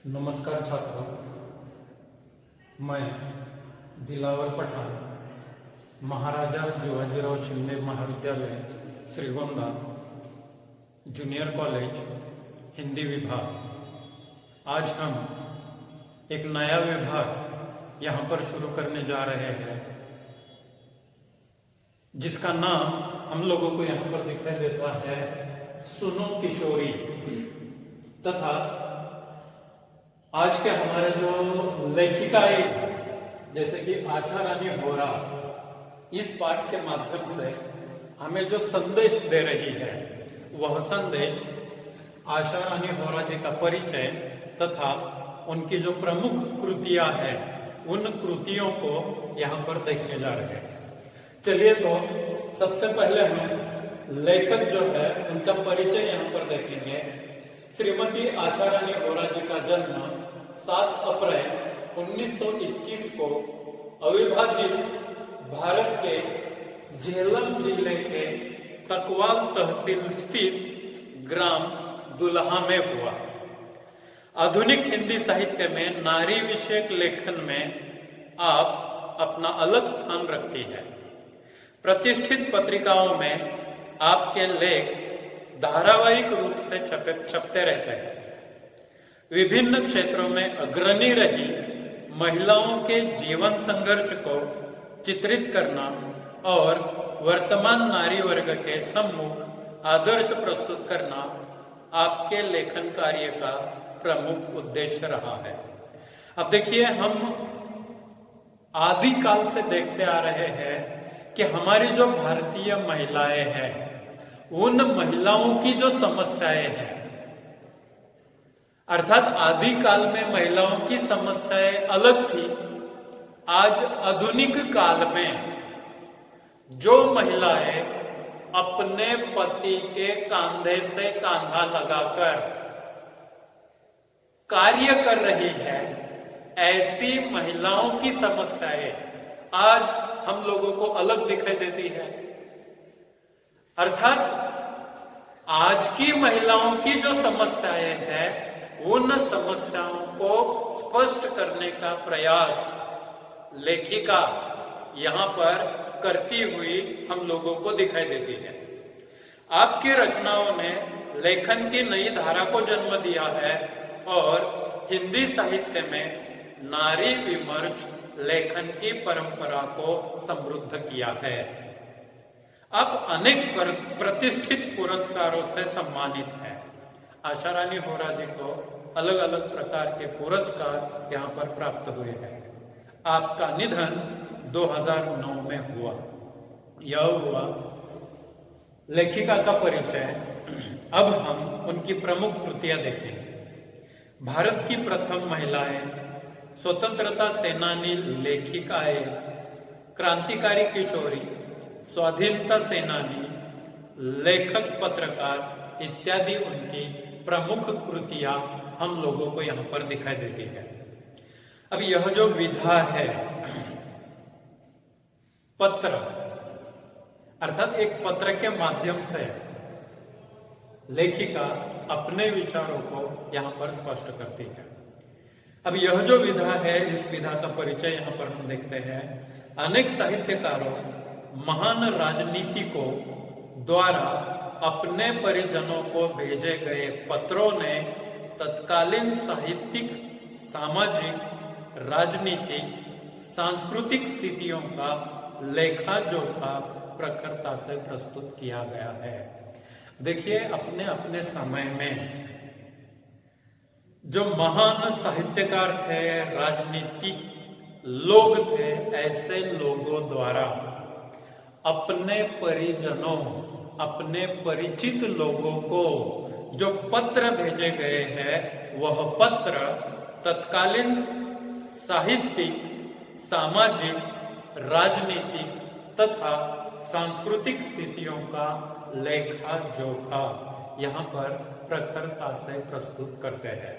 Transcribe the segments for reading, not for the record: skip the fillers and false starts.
नमस्कार छात्रों, मैं दिलावर पठान महाराजा शिवाजीराव शिंदे महाविद्यालय श्रीगोंदा जूनियर कॉलेज हिंदी विभाग। आज हम एक नया विभाग यहाँ पर शुरू करने जा रहे हैं जिसका नाम हम लोगों को यहाँ पर दिखाई देता है सुनो किशोरी। तथा आज के हमारे जो लेखिकाएं जैसे कि आशा रानी होरा इस पाठ के माध्यम से हमें जो संदेश दे रही है वह संदेश आशा रानी होरा जी का परिचय तथा उनकी जो प्रमुख कृतियां हैं उन कृतियों को यहाँ पर देखने जा रहे हैं। चलिए तो सबसे पहले हम लेखक जो है उनका परिचय यहाँ पर देखेंगे। श्रीमती आशा रानी होरा जी का जन्म 7 अप्रैल 1921 को अविभाजित भारत के झेलम जिले के तकवाल तहसील स्थित ग्राम दुल्हा में हुआ। आधुनिक हिंदी साहित्य में नारी विषयक लेखन में आप अपना अलग स्थान रखती है। प्रतिष्ठित पत्रिकाओं में आपके लेख धारावाहिक रूप से छपते रहते हैं। विभिन्न क्षेत्रों में अग्रणी रही महिलाओं के जीवन संघर्ष को चित्रित करना और वर्तमान नारी वर्ग के सम्मुख आदर्श प्रस्तुत करना आपके लेखन कार्य का प्रमुख उद्देश्य रहा है। अब देखिए, हम आदि काल से देखते आ रहे हैं कि हमारी जो भारतीय महिलाएं हैं उन महिलाओं की जो समस्याएं हैं, अर्थात आदि काल में महिलाओं की समस्याएं अलग थी। आज आधुनिक काल में जो महिलाएं अपने पति के कंधे से कंधा लगाकर कार्य कर रही है, ऐसी महिलाओं की समस्याएं आज हम लोगों को अलग दिखाई देती है। अर्थात आज की महिलाओं की जो समस्याएं हैं उन समस्याओं को स्पष्ट करने का प्रयास लेखिका यहाँ पर करती हुई हम लोगों को दिखाई देती है। आपकी रचनाओं ने लेखन की नई धारा को जन्म दिया है और हिंदी साहित्य में नारी विमर्श लेखन की परंपरा को समृद्ध किया है। आप अनेक प्रतिष्ठित पुरस्कारों से सम्मानित हैं। आशा रानी होरा जी को अलग अलग प्रकार के पुरस्कार यहाँ पर प्राप्त हुए हैं। आपका निधन 2009 में हुआ। यह हुआ लेखिका का परिचय। अब हम उनकी प्रमुख कृतियां देखेंगे। भारत की प्रथम महिलाएं, स्वतंत्रता सेनानी लेखिकाएं, क्रांतिकारी किशोरी, स्वाधीनता सेनानी, लेखक, पत्रकार इत्यादि उनकी प्रमुख कृतियां हम लोगों को यहाँ पर दिखाई देती है। अब यह जो विधा है पत्र, अर्थात एक पत्र के माध्यम से लेखिका अपने विचारों को यहाँ पर स्पष्ट करती है। अब यह जो विधा है, इस विधा का परिचय यहाँ पर हम देखते हैं। अनेक साहित्यकारों, महान राजनीतिकों द्वारा अपने परिजनों को भेजे गए पत्रों ने तत्कालीन साहित्यिक, सामाजिक, राजनीतिक, सांस्कृतिक स्थितियों का लेखा जोखा प्रखरता से प्रस्तुत किया गया है। देखिए, अपने अपने समय में जो महान साहित्यकार थे, राजनीतिक लोग थे, ऐसे लोगों द्वारा अपने परिजनों, अपने परिचित लोगों को जो पत्र भेजे गए हैं वह पत्र तत्कालीन साहित्यिक, सामाजिक, राजनीतिक तथा सांस्कृतिक स्थितियों का लेखा जोखा यहाँ पर प्रखरता से प्रस्तुत करते हैं।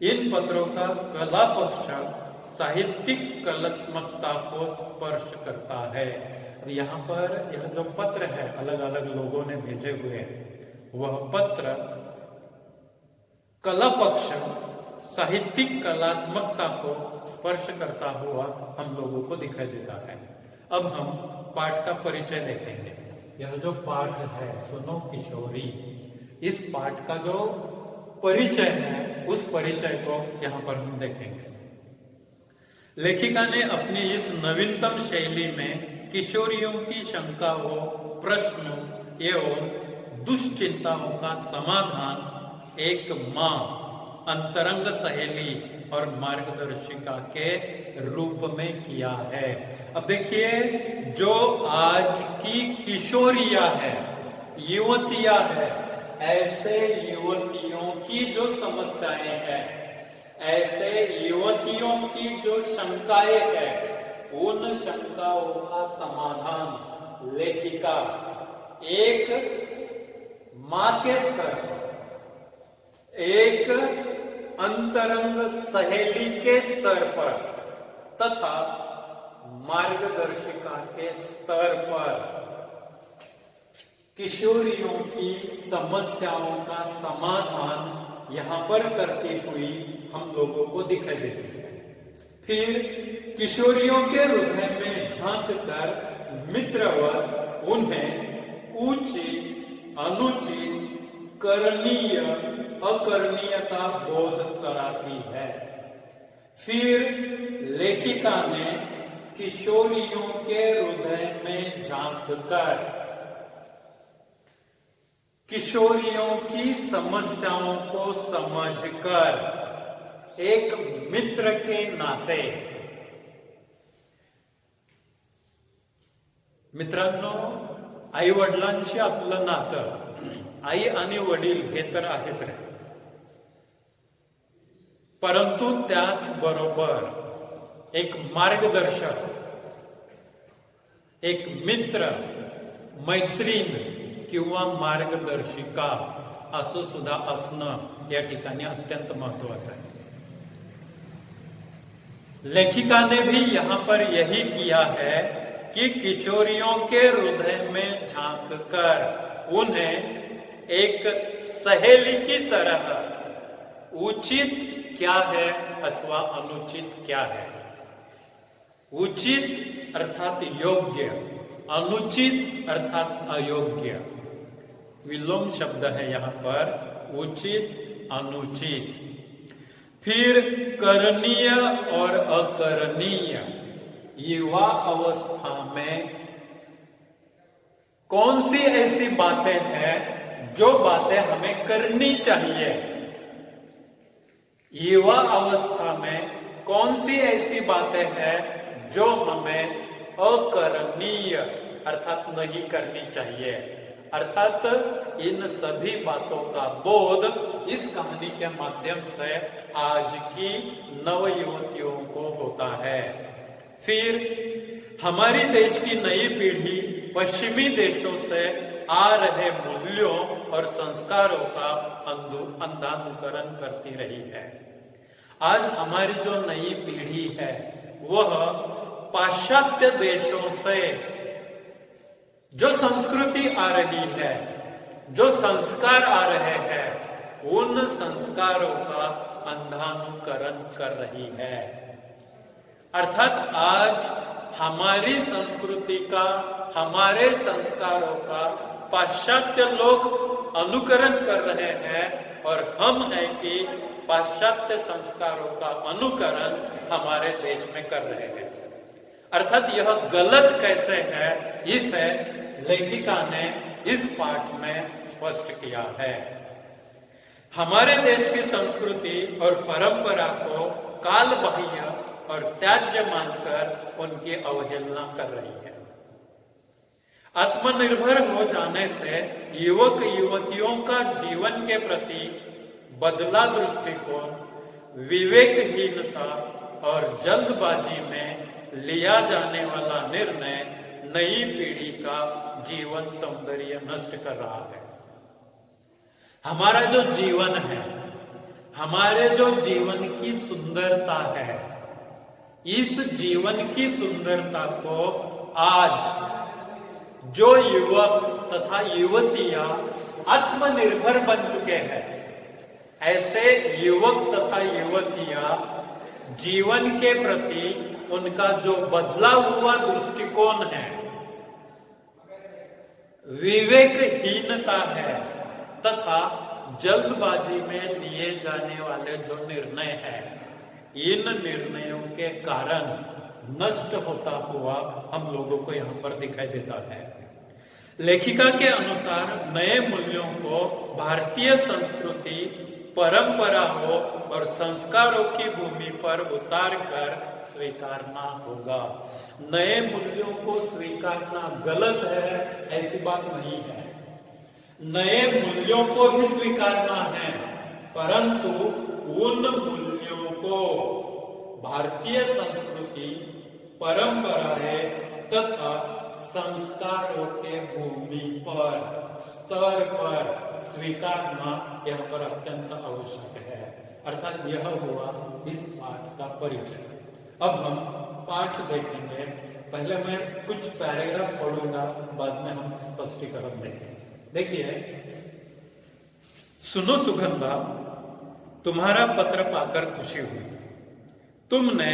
इन पत्रों का कला पक्ष साहित्यिक कलात्मकता को स्पर्श करता है। यहाँ पर यह जो पत्र है अलग अलग लोगों ने भेजे हुए, वह पत्र कला पक्ष साहित्यिक कलात्मकता को स्पर्श करता हुआ हम लोगों को दिखाई देता है। अब हम पाठ का परिचय देखेंगे। यह जो पाठ है सुनो किशोरी, इस पाठ का जो परिचय है उस परिचय को यहाँ पर हम देखेंगे। लेखिका ने अपनी इस नवीनतम शैली में किशोरियों की शंकाओं, प्रश्नों एवं दुश्चिंताओं का समाधान एक मां, अंतरंग सहेली और मार्गदर्शिका के रूप में किया है। अब देखिए, जो आज की किशोरियां है, युवतियां है, ऐसे युवतियों की जो समस्याएं हैं, ऐसे युवतियों की जो शंकाएं हैं, उन शंकाओं का समाधान लेखिका एक मां के स्तर पर, एक अंतरंग सहेली के स्तर पर तथा मार्गदर्शिका के स्तर पर किशोरियों की समस्याओं का समाधान यहां पर करती हुई हम लोगों को दिखाई देती है। फिर किशोरियों के हृदय में झांक कर मित्रवत उन्हें उचित, अनुचित, करणीय, अकरणीय का बोध कराती है। फिर लेखिका ने किशोरियों के हृदय में झांक कर किशोरियों की समस्याओं को समझकर एक मित्र के नाते, मित्रांनो, आई वडिलांशी आपलं नातं, आई आणि वडील हे तर आहेच रे, परंतु त्याचबरोबर एक मार्गदर्शक, एक मित्र, मैत्रीण किंवा मार्गदर्शिका असं सुद्धा असणं या ठिकाणी अत्यंत महत्वाचं आहे। लेखिका ने भी यहां पर यही किया है कि किशोरियों के हृदय में झांक कर उन्हें एक सहेली की तरह उचित क्या है अथवा अनुचित क्या है, उचित अर्थात योग्य, अनुचित अर्थात अयोग्य, विलोम शब्द है यहां पर, उचित, अनुचित। फिर करणीय और अकरणीय, युवा अवस्था में कौन सी ऐसी बातें हैं जो बातें हमें करनी चाहिए, युवा अवस्था में कौन सी ऐसी बातें हैं जो हमें अकरणीय अर्थात नहीं करनी चाहिए। अर्थात इन सभी बातों का बोध इस कहानी के माध्यम से आज की नव युवतियों को होता है। फिर हमारी देश की नई पीढ़ी पश्चिमी देशों से आ रहे मूल्यों और संस्कारों का अंधानुकरण करती रही है। आज हमारी जो नई पीढ़ी है वह पाश्चात्य देशों से जो संस्कृति आ रही है, जो संस्कार आ रहे हैं, उन संस्कारों का अंधानुकरण कर रही है। अर्थात आज हमारी संस्कृति का, हमारे संस्कारों का पाश्चात्य लोग अनुकरण कर रहे हैं और हम हैं कि पाश्चात्य संस्कारों का अनुकरण हमारे देश में कर रहे हैं। अर्थात यह गलत कैसे है, इसे लेखिका ने इस पाठ में स्पष्ट किया है। हमारे देश की संस्कृति और परंपरा को काल बाह्य और त्याज्य मानकर उनकी अवहेलना कर रही है। आत्मनिर्भर हो जाने से युवक युवतियों का जीवन के प्रति बदला दृष्टिकोण, विवेकहीनता और जल्दबाजी में लिया जाने वाला निर्णय नई पीढ़ी का जीवन सौंदर्य नष्ट कर रहा है। हमारा जो जीवन है, हमारे जो जीवन की सुंदरता है, इस जीवन की सुंदरता को आज जो युवक तथा युवतियां आत्मनिर्भर बन चुके हैं, ऐसे युवक तथा युवतियां जीवन के प्रति उनका जो बदला हुआ दृष्टिकोण है, विवेकहीनता है तथा जल्दबाजी में लिए जाने वाले जो निर्णय है, इन निर्णयों के कारण नष्ट होता हुआ हम लोगों को यहाँ पर दिखाई देता है। लेखिका के अनुसार नए मूल्यों को भारतीय संस्कृति, परंपरा हो और संस्कारों की भूमि पर उतार कर स्वीकारना होगा। नए मूल्यों को स्वीकारना गलत है ऐसी बात नहीं है, नए मूल्यों को भी स्वीकारना है, परंतु उन मूल्यों को भारतीय संस्कृति, परंपराएं तथा संस्कारों के भूमि पर, स्तर पर स्वीकारना यहाँ पर अत्यंत आवश्यक है। अर्थात यह हुआ इस पाठ का परिचय। अब हम पाठ देखेंगे। पहले मैं कुछ पैराग्राफ पढ़ूंगा, बाद में हम स्पष्टीकरण देखेंगे। देखिए, सुनो सुगंधा, तुम्हारा पत्र पाकर खुशी हुई। तुमने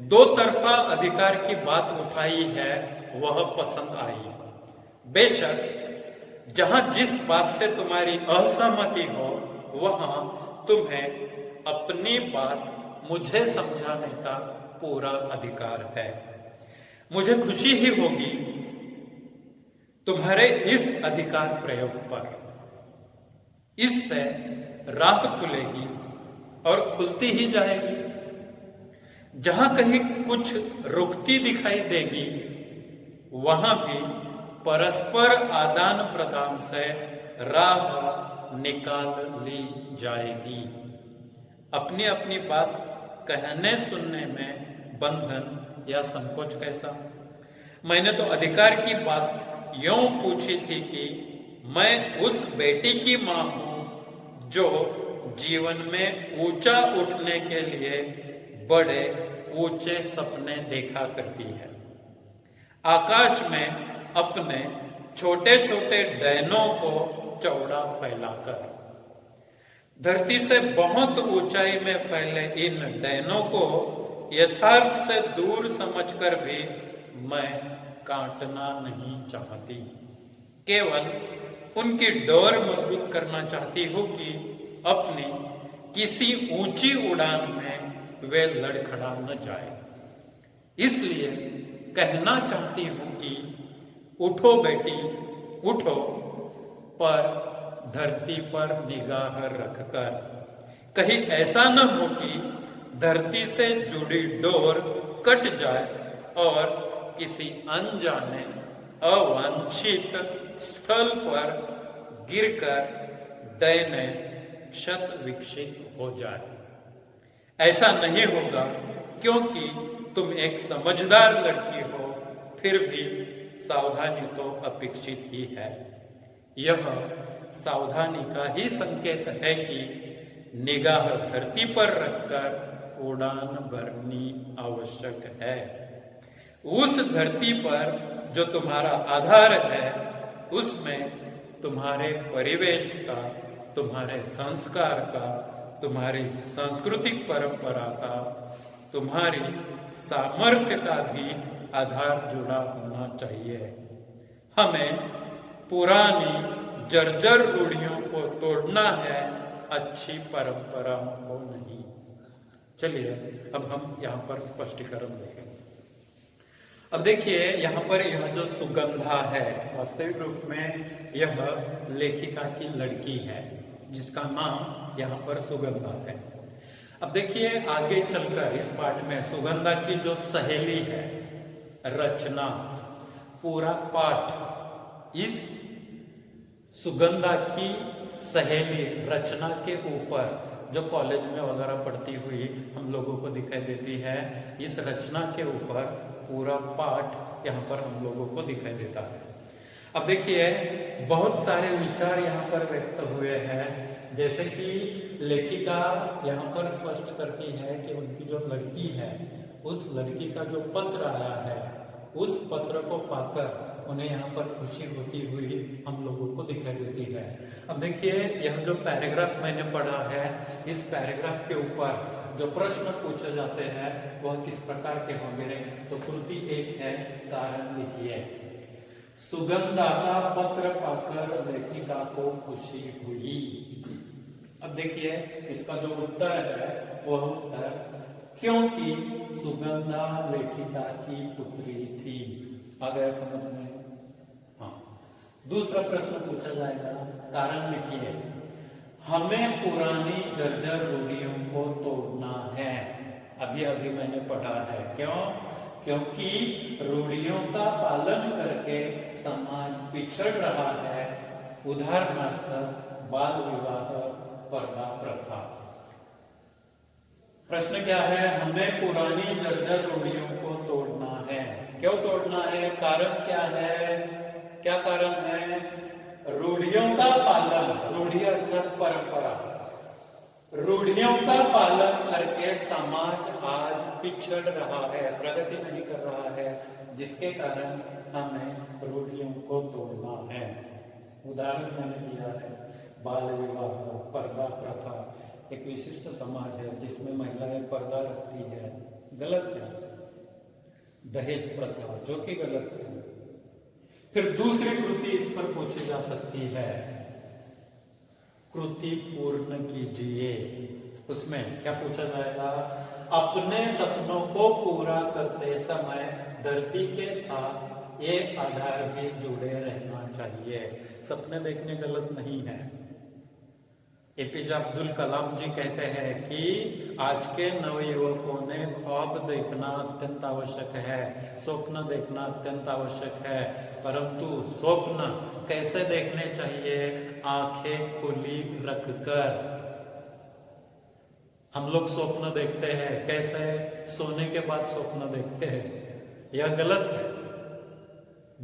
दो तरफा अधिकार की बात उठाई है, वह पसंद आई। बेशक जहां जिस बात से तुम्हारी असहमति हो, वहां तुम्हें अपनी बात मुझे समझाने का पूरा अधिकार है। मुझे खुशी ही होगी तुम्हारे इस अधिकार प्रयोग पर। इससे राह खुलेगी और खुलती ही जाएगी। जहां कहीं कुछ रुकती दिखाई देगी, वहां भी परस्पर आदान प्रदान से राह निकाल ली जाएगी। अपनी अपनी बात कहने सुनने में बंधन या संकोच कैसा? मैंने तो अधिकार की बात यूं पूछी थी कि मैं उस बेटी की मां हूं जो जीवन में ऊंचा उठने के लिए बड़े ऊंचे सपने देखा करती है। आकाश में अपने छोटे छोटे डैनों को चौड़ा फैलाकर, धरती से बहुत ऊंचाई में फैले इन डैनों को यथार्थ से दूर समझकर भी मैं काटना नहीं चाहती। केवल उनकी डोर मजबूत करना चाहती हूं कि अपनी किसी ऊंची उड़ान में वे लड़खड़ा न जाए। इसलिए कहना चाहती हूं कि उठो बेटी, उठो, पर धरती पर निगाह रखकर। कहीं ऐसा न हो कि धरती से जुड़ी डोर कट जाए और किसी अनजाने अवांछित स्थल पर गिरकर डैने शत विकसित हो जाए। ऐसा नहीं होगा, क्योंकि तुम एक समझदार लड़की हो, फिर भी सावधानी तो अपेक्षित ही है। यह सावधानी का ही संकेत है कि निगाह धरती पर रखकर उड़ान भरनी आवश्यक है। उस धरती पर जो तुम्हारा आधार है, उसमें तुम्हारे परिवेश का, तुम्हारे संस्कार का, तुम्हारी सांस्कृतिक परंपरा का, तुम्हारी सामर्थ्य का भी आधार जुड़ा होना चाहिए। हमें पुरानी जर्जर रूढ़ियों को तोड़ना है, अच्छी परंपराओं को नहीं। चलिए अब हम यहाँ पर स्पष्टीकरण देखेंगे। अब देखिए, यहाँ पर यह जो सुगंधा है, वास्तविक रूप में यह लेखिका की लड़की है, जिसका नाम यहाँ पर सुगंधा है। अब देखिए, आगे चलकर इस पाठ में सुगंधा की जो सहेली है, रचना, पूरा पाठ इस सुगंधा की सहेली रचना के ऊपर, जो कॉलेज में वगैरह पढ़ती हुई हम लोगों को दिखाई देती है, इस रचना के ऊपर पूरा पाठ यहाँ पर हम लोगों को दिखाई देता है। अब देखिए, बहुत सारे विचार यहाँ पर व्यक्त हुए हैं, जैसे कि लेखिका यहाँ पर स्पष्ट करती है कि उनकी जो लड़की है, उस लड़की का जो पत्र आया है, उस पत्र को पाकर उन्हें यहाँ पर खुशी होती हुई हम लोगों को दिखाई देती है। अब देखिए, यह जो पैराग्राफ मैंने पढ़ा है, इस पैराग्राफ के ऊपर जो प्रश्न पूछे जाते हैं वह किस प्रकार के होंगे। तो कृति एक है, कारण लिखिए। सुगंधाता पत्र पाकर लेखिका को खुशी हुई। अब देखिए, इसका जो उत्तर है वह उत्तर क्योंकि सुगंधा लेखिका की पुत्री थी। आ गया समझ में? हाँ। दूसरा प्रश्न पूछा जाएगा, कारण लिखिए। हमें पुरानी जर्जर रूढ़ियों को तोड़ना है। अभी अभी मैंने पढ़ा है। क्यों? क्योंकि रूढ़ियों का पालन करके समाज पिछड़ रहा है। उदाहरणार्थ बाल विवाह, पर्दा प्रथा। प्रश्न क्या है? हमें पुरानी जर्जर रूढ़ियों को तोड़ना है। क्यों तोड़ना है? कारण क्या है? क्या कारण है? रूढ़ियों का पालन, रूढ़ी अर्थात परंपरा, रूढ़ियों का पालन करके समाज आज पिछड़ रहा है, प्रगति नहीं कर रहा है, जिसके कारण हमें रूढ़ियों को तोड़ना है। उदाहरण मैंने दिया है, बाल विवाह, पर्दा प्रथा। एक विशिष्ट समाज है जिसमें महिलाएं पर्दा रखती है, गलत है। दहेज प्रथा, जो कि गलत है। फिर दूसरी कृति इस पर पूछी जा सकती है, कृति पूर्ण कीजिए। उसमें क्या पूछा जाएगा? अपने सपनों को पूरा करते समय धरती के साथ ये आधार भी जुड़े रहना चाहिए। सपने देखने गलत नहीं है। एपीजे अब्दुल कलाम जी कहते हैं कि आज के नवयुवकों ने ख्वाब देखना अत्यंत आवश्यक है, स्वप्न देखना अत्यंत आवश्यक है, परंतु स्वप्न कैसे देखने चाहिए? आंखें खुली रखकर। हम लोग स्वप्न देखते हैं कैसे? सोने के बाद स्वप्न देखते हैं, यह गलत है।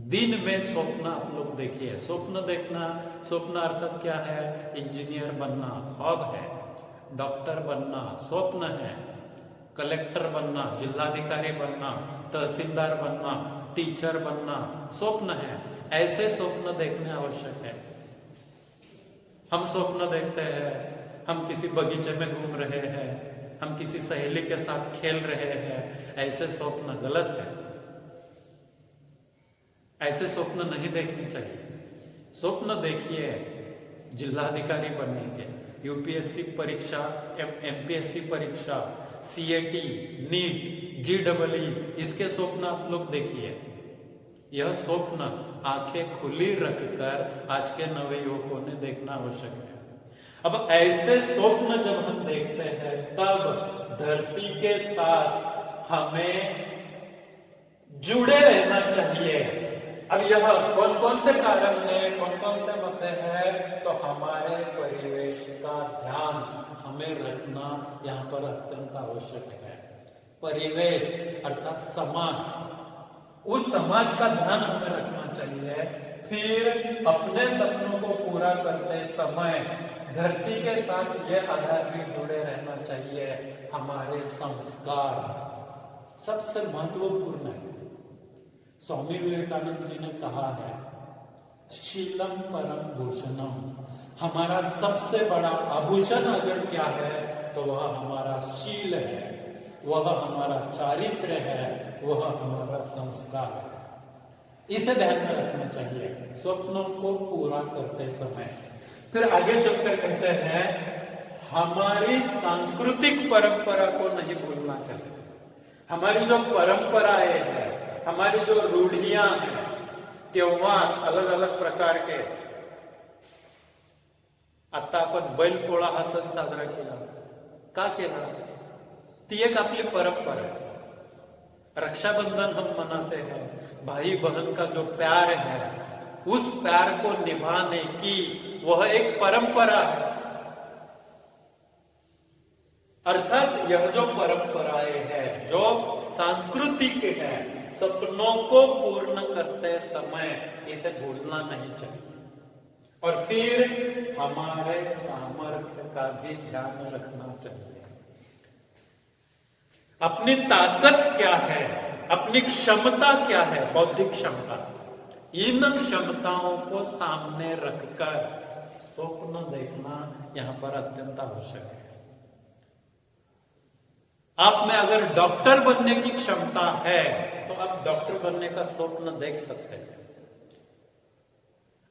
दिन में स्वप्न आप लोग देखिए। स्वप्न देखना, स्वप्न अर्थात क्या है? इंजीनियर बनना ख्वाब है, डॉक्टर बनना स्वप्न है, कलेक्टर बनना, जिलाधिकारी बनना, तहसीलदार बनना, टीचर बनना स्वप्न है। ऐसे स्वप्न देखने आवश्यक है। हम स्वप्न देखते हैं हम किसी बगीचे में घूम रहे हैं, हम किसी सहेली के साथ खेल रहे हैं, ऐसे स्वप्न गलत है। ऐसे स्वप्न नहीं देखने चाहिए। स्वप्न देखिए जिलाधिकारी बनने के, यूपीएससी परीक्षा, एमपीएससी परीक्षा, सीएटी, नीट, जीडब्ल्यू, इसके स्वप्न आप लोग देखिए। यह स्वप्न आंखें खुली रखकर आज के नवयुवकों ने देखना आवश्यक है। अब ऐसे स्वप्न जब हम देखते हैं तब धरती के साथ हमें जुड़े रहना चाहिए। अब यह कौन कौन से कारण है, कौन कौन से मुद्दे हैं? तो हमारे परिवेश का ध्यान हमें रखना यहाँ पर अत्यंत आवश्यक है। परिवेश अर्थात समाज, उस समाज का ध्यान हमें रखना चाहिए। फिर अपने सपनों को पूरा करते समय धरती के साथ ये आधार भी जुड़े रहना चाहिए, हमारे संस्कार सबसे महत्वपूर्ण है। स्वामी विवेकानंद जी ने कहा है, शीलम परम भूषणम। हमारा सबसे बड़ा आभूषण अगर क्या है तो वह हमारा शील है, वह हमारा चारित्र है, वह हमारा संस्कार है। इसे ध्यान में रखना चाहिए स्वप्नों को पूरा करते समय। फिर आगे चलकर कहते हैं, हमारी सांस्कृतिक परंपरा को नहीं भूलना चाहिए। हमारी जो परंपराएं हैं, हमारी जो रूढ़ियां हैं, त्योहार अलग अलग प्रकार के, आता आपण बैलपोळा हा सण साजरा केला, का केला? ती एक आपली परंपरा है। रक्षाबंधन हम मनाते हैं, भाई बहन का जो प्यार है, उस प्यार को निभाने की वह एक परंपरा है। अर्थात यह जो परंपराएं हैं, जो सांस्कृतिक है, सपनों को पूर्ण करते समय इसे भूलना नहीं चाहिए। और फिर हमारे सामर्थ्य का भी ध्यान रखना चाहिए। अपनी ताकत क्या है, अपनी क्षमता क्या है, बौद्धिक क्षमता, इन क्षमताओं को सामने रखकर स्वप्न देखना यहां पर अत्यंत आवश्यक है। आप में अगर डॉक्टर बनने की क्षमता है तो आप डॉक्टर बनने का स्वप्न देख सकते हैं।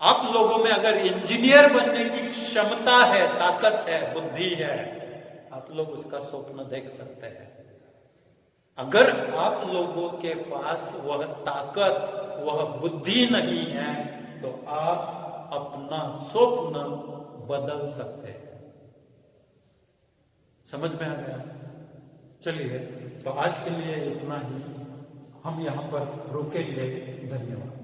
आप लोगों में अगर इंजीनियर बनने की क्षमता है, ताकत है, बुद्धि है, आप लोग उसका स्वप्न देख सकते हैं। अगर आप लोगों के पास वह ताकत, वह बुद्धि नहीं है तो आप अपना स्वप्न बदल सकते हैं। समझ में आ गया? चलिए, तो आज के लिए इतना ही, हम यहां पर रुकेंगे। धन्यवाद।